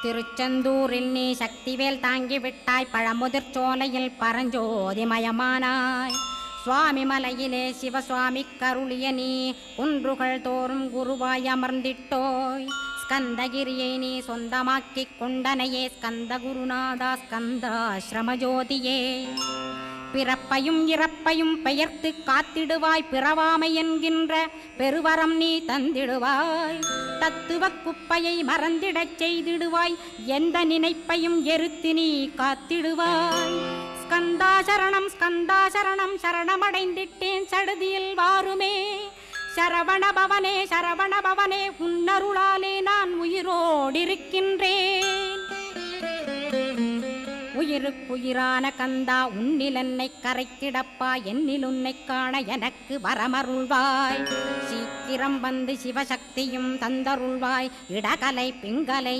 திருச்செந்தூரில் நீ சக்திவேல் தாங்கிவிட்டாய், பழமுதிர் சோலையில் பரஞ்சோதிமயமானாய். சுவாமி மலையிலே சிவசுவாமி கருளிய நீ குன்றுகள் தோறும் குருவாய் அமர்ந்திட்டோய். ஸ்கந்தகிரியை நீ சொந்தமாக்கிக் கொண்டனையே ஸ்கந்த குருநாதா ஸ்கந்தாஸ்ரமஜோதியே. பிறப்பையும் இறப்பையும் பெயர்த்து காத்திடுவாய், பிறவாமை என்கின்ற பெருவரம் நீ தந்திடுவாய். தத்துவ குப்பையை மறந்திடச் செய்திடுவாய், எந்த நினைப்பையும் எரித்து நீ காத்திடுவாய். ஸ்கந்தா சரணம் ஸ்கந்தா சரணம், சரணமடைந்திட்டேன் சடுதியில் வாருமே. சரவணபவனே சரவணபவனே, உன்னருளாலே நான் உயிரோடிருக்கின்றேன். உயிருக்குயிரான கந்தா, உன்னில் என்னை கரைத்திடப்பா, என்னில் உன்னை காண எனக்கு வரமருள்வாய். சீக்கிரம் வந்து சிவசக்தியும் தந்தருள்வாய், இடகலை பிங்கலை